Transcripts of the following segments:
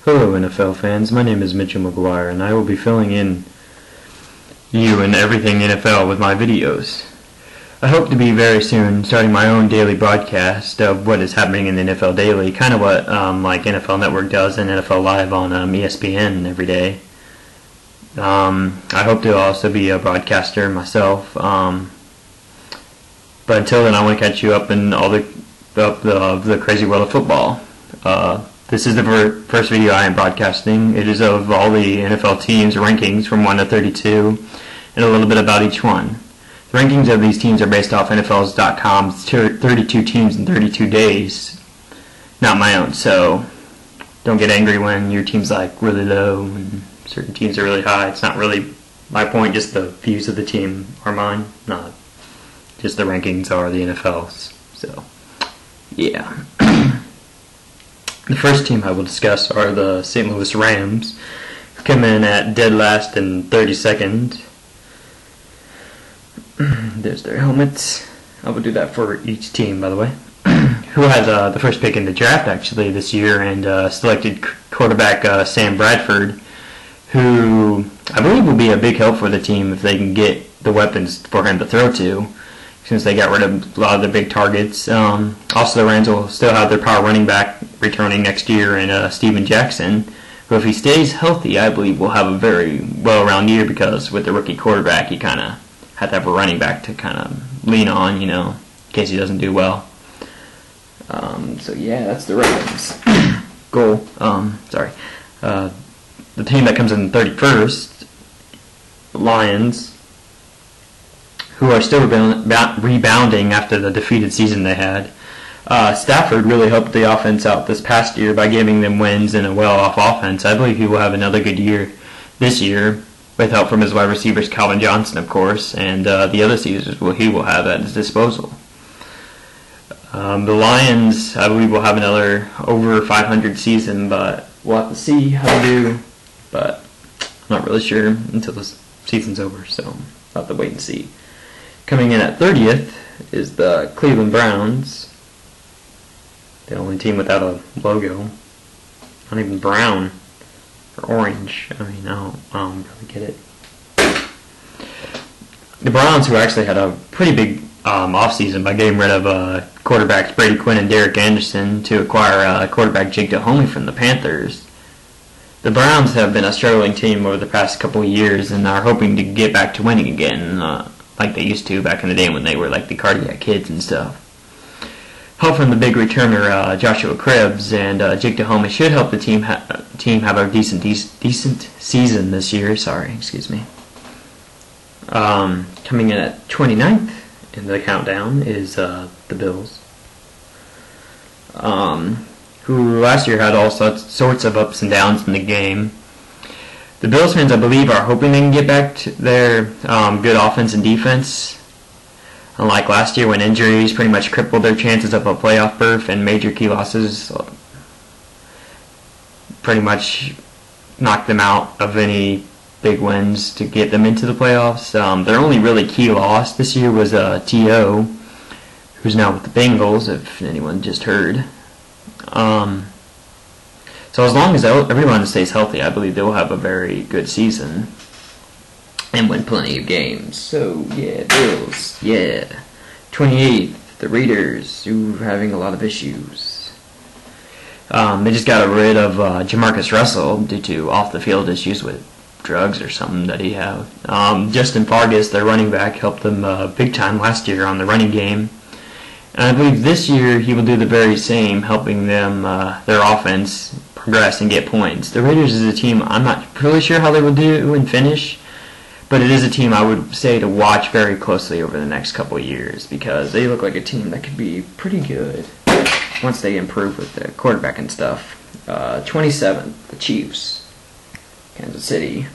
Hello NFL fans, my name is Mitchell McGuire and I will be filling in you and everything NFL with my videos. I hope to be very soon starting my own daily broadcast of what is happening in the NFL daily, kind of what like NFL Network does and NFL Live on ESPN every day. I hope to also be a broadcaster myself, but until then I want to catch you up in all the crazy world of football. This is the first video I am broadcasting. It is of all the NFL teams' rankings from 1 to 32 and a little bit about each one. The rankings of these teams are based off NFLs.com's 32 teams in 32 days, not my own, so don't get angry when your team's like really low and certain teams are really high. It's not really my point, just the views of the team are mine, not just the rankings are the NFL's. So, yeah. The first team I will discuss are the St. Louis Rams, who come in at dead last and 32nd. There's their helmets. I will do that for each team, by the way. Who had the first pick in the draft, actually, this year, and selected quarterback Sam Bradford, who I believe will be a big help for the team if they can get the weapons for him to throw to, since they got rid of a lot of the big targets. Also, the Rams will still have their power running back returning next year in Steven Jackson, who, if he stays healthy, I believe will have a very well-rounded year, because with the rookie quarterback, you kind of have to have a running back to kind of lean on, you know, in case he doesn't do well. So, yeah, that's the Rams. Goal. The team that comes in 31st, the Lions, who are still rebounding after the defeated season they had. Stafford really helped the offense out this past year by giving them wins and a well-off offense. I believe he will have another good year this year, with help from his wide receivers, Calvin Johnson, of course, and the other seasons he will have at his disposal. The Lions, I believe, will have another over 500 season, but we'll have to see how they do. But I'm not really sure until the season's over, so I'll have to wait and see. Coming in at 30th is the Cleveland Browns, the only team without a logo. Not even brown or orange. I mean, I don't really get it. The Browns, who actually had a pretty big offseason by getting rid of quarterbacks Brady Quinn and Derek Anderson to acquire quarterback Jake Delhomme from the Panthers. The Browns have been a struggling team over the past couple of years and are hoping to get back to winning again, like they used to back in the day when they were like the Cardiac Kids and stuff. Help from the big returner Joshua Cribbs and Jake Delhomme should help the team have a decent season this year. Coming in at 29th in the countdown is the Bills, who last year had all sorts of ups and downs in the game. The Bills fans, I believe, are hoping they can get back to their good offense and defense. Unlike last year when injuries pretty much crippled their chances of a playoff berth and major key losses pretty much knocked them out of any big wins to get them into the playoffs. Their only really key loss this year was T.O., who's now with the Bengals, if anyone just heard. So as long as everyone stays healthy, I believe they will have a very good season and win plenty of games. So, yeah, Bills, yeah. 28th, the Raiders, who are having a lot of issues. They just got rid of Jamarcus Russell due to off-the-field issues with drugs or something that he had. Justin Fargas, their running back, helped them big time last year on the running game. And I believe this year he will do the very same, helping them, their offense, progress and get points. The Raiders is a team I'm not really sure how they will do and finish, but it is a team I would say to watch very closely over the next couple of years, because they look like a team that could be pretty good once they improve with the quarterback and stuff. 27th, the Chiefs, Kansas City,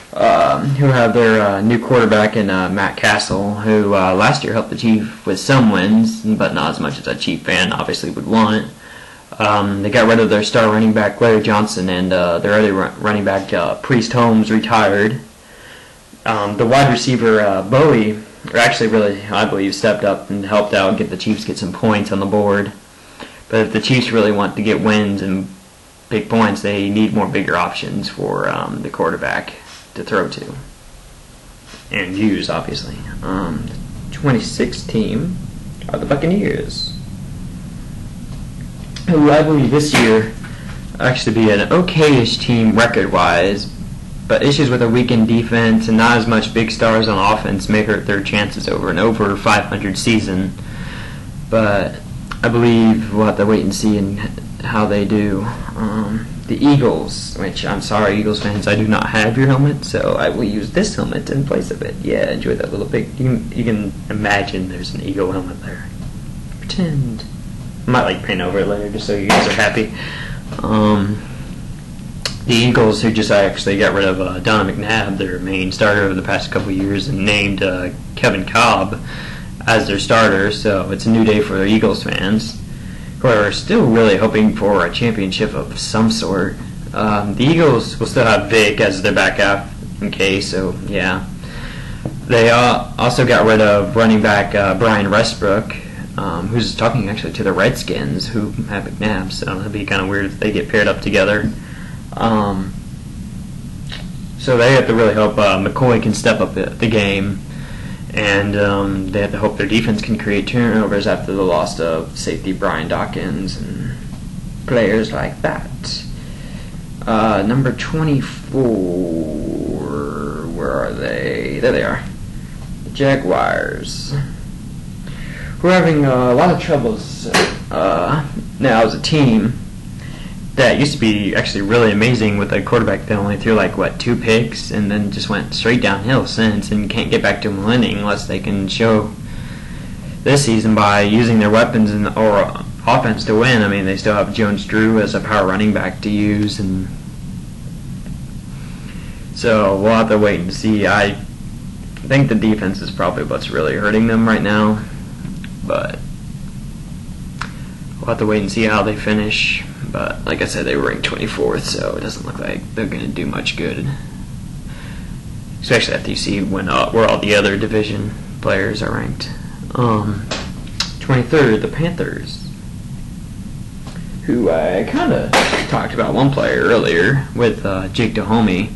who have their new quarterback in Matt Castle, who last year helped the Chiefs with some wins, but not as much as a Chief fan obviously would want. They got rid of their star running back Larry Johnson, and their other running back Priest Holmes retired. The wide receiver Bowie actually really, I believe, stepped up and helped out and get the Chiefs get some points on the board. But if the Chiefs really want to get wins and big points, they need bigger options for the quarterback to throw to and use, obviously. The 26th team are the Buccaneers, who I believe this year actually be an okay-ish team record-wise, but issues with a weakened defense and not as much big stars on offense may hurt their chances over an over 500 season. But I believe we'll have to wait and see in how they do. The Eagles, which I'm sorry, Eagles fans, I do not have your helmet, so I will use this helmet in place of it. Yeah, enjoy that little big. You can imagine there's an Eagle helmet there. Pretend. I might paint over it later just so you guys are happy. The Eagles, who just actually got rid of Donna McNabb, their main starter over the past couple of years, and named Kevin Cobb as their starter, so it's a new day for the Eagles fans, who are still really hoping for a championship of some sort. The Eagles will still have Vic as their backup in case, so yeah. They also got rid of running back Brian Westbrook, who's talking actually to the Redskins, who have McNabb, so it'd be kind of weird if they get paired up together. So they have to really hope McCoy can step up the game, and they have to hope their defense can create turnovers after the loss of safety Brian Dawkins and players like that. Number 24, where are they? There they are. The Jaguars. We're having a lot of troubles now as a team that used to be actually really amazing with a quarterback that only threw 2 picks and then just went straight downhill since and can't get back to winning unless they can show this season by using their weapons or offense to win. I mean, they still have Jones-Drew as a power running back to use, and so we'll have to wait and see. I think the defense is probably what's really hurting them right now, but we'll have to wait and see how they finish. But like I said, they were ranked 24th, so it doesn't look like they're going to do much good. Especially after you see where all the other division players are ranked. 23rd, the Panthers, who I kind of talked about one player earlier with Jake Dahomey,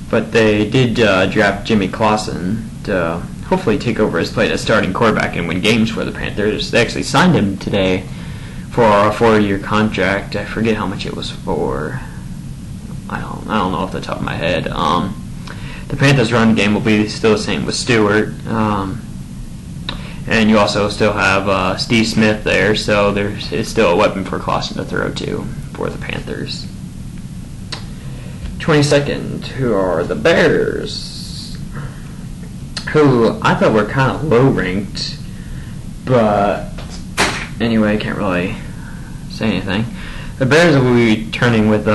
but they did draft Jimmy Clausen to hopefully take over his plate as starting quarterback and win games for the Panthers. They actually signed him today for a 4-year contract. I forget how much it was for. I don't know off the top of my head. The Panthers' run game will be still the same with Stewart, and you also still have Steve Smith there, so it's still a weapon for Clausen to throw to for the Panthers. 22nd, who are the Bears, who I thought were kind of low ranked, but anyway, I can't really say anything. The Bears will be returning with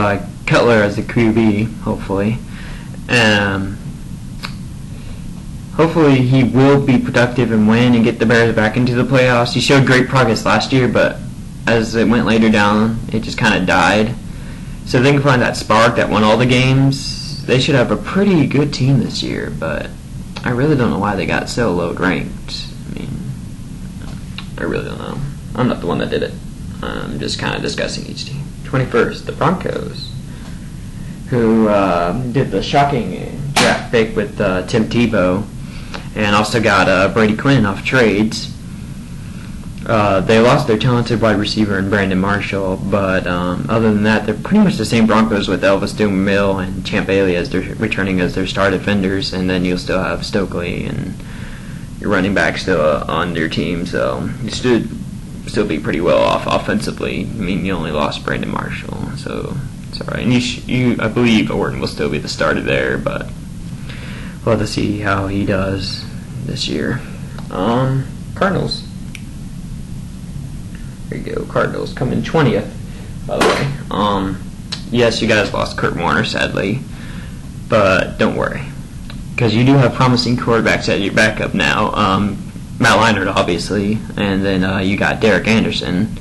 Cutler as the QB, hopefully. Hopefully he will be productive and win and get the Bears back into the playoffs. He showed great progress last year, but as it went later down, it just kind of died. So if they can find that spark that won all the games, they should have a pretty good team this year, but I really don't know why they got so low ranked. I mean, I really don't know. I'm not the one that did it. I'm just kind of discussing each team. 21st, the Broncos, who did the shocking draft pick with Tim Tebow, and also got Brady Quinn off trades. They lost their talented wide receiver in Brandon Marshall, but other than that, they're pretty much the same Broncos with Elvis Dumervil and Champ Bailey as they're returning as their star defenders, and then you'll still have Stokely and your running back still on your team, so you should still be pretty well off offensively. I mean, you only lost Brandon Marshall, so it's alright. And I believe Orton will still be the starter there, but we'll have to see how he does this year. Cardinals. There you go, Cardinals come in 20th, by the way. Yes, you guys lost Kurt Warner, sadly, but don't worry, because you do have promising quarterbacks at your backup now. Matt Leinart, obviously, and then you got Derek Anderson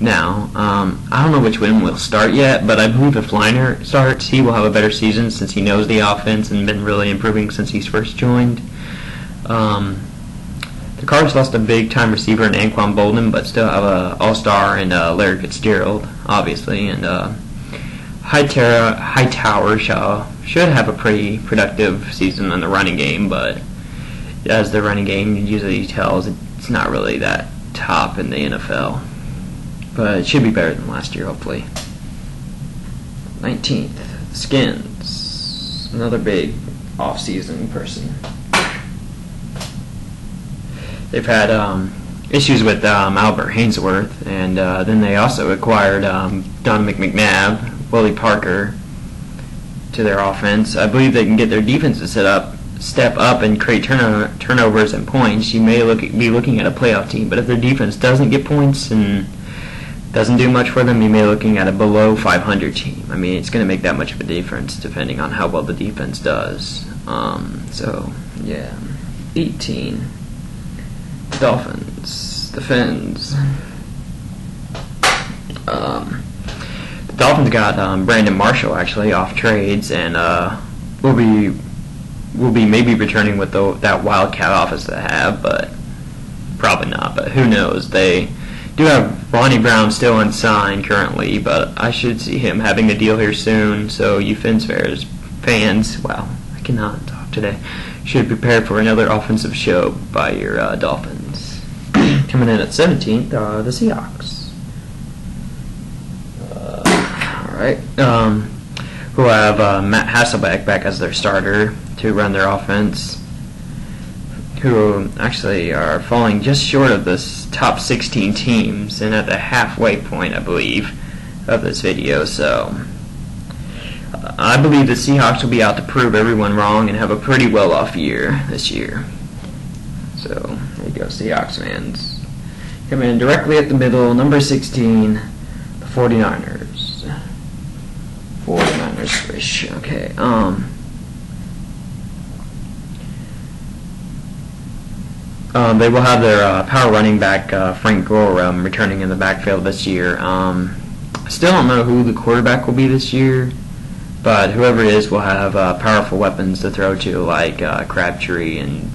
now. I don't know which one will start yet, but I believe if Leinart starts, he will have a better season since he knows the offense and been really improving since he's first joined. The Cards lost a big-time receiver in Anquan Boldin, but still have an all-star and Larry Fitzgerald, obviously, and Hightower should have a pretty productive season in the running game, but as the running game usually tells, it's not really that top in the NFL. But it should be better than last year, hopefully. 19th, Skins. Another big off-season person. They've had issues with Albert Hainsworth, and then they also acquired Donovan McNabb, Willie Parker to their offense. I believe they can get their defense to step up and create turnovers and points. You may be looking at a playoff team, but if their defense doesn't get points and doesn't do much for them, you may be looking at a below 500 team. I mean, it's going to make that much of a difference depending on how well the defense does. So, yeah. 18. Dolphins. The Fins. The Dolphins got Brandon Marshall actually off trades, and will be maybe returning with that Wildcat office they have, but probably not. But who knows? They do have Ronnie Brown still unsigned currently, but I should see him having a deal here soon. So you fans, wow, I cannot talk today, should prepare for another offensive show by your Dolphins. Coming in at 17th, the Seahawks. Alright. We'll have Matt Hasselbeck back as their starter to run their offense, who actually are falling just short of this top 16 teams and at the halfway point, I believe, of this video. So I believe the Seahawks will be out to prove everyone wrong and have a pretty well-off year this year. So there you go, Seahawks fans. Coming in directly at the middle, number 16, the 49ers. 49ers swish. Okay. They will have their power running back Frank Gore returning in the backfield this year. Still don't know who the quarterback will be this year, but whoever it is will have powerful weapons to throw to, like Crabtree and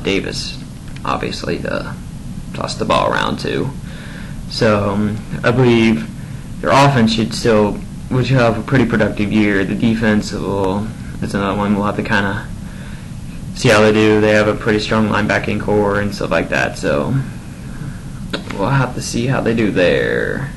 Davis, obviously, to toss the ball around to. So I believe their offense should have a pretty productive year. The defense is another one we'll have to kind of see how they do. They have a pretty strong linebacking core and stuff like that, so we'll have to see how they do there.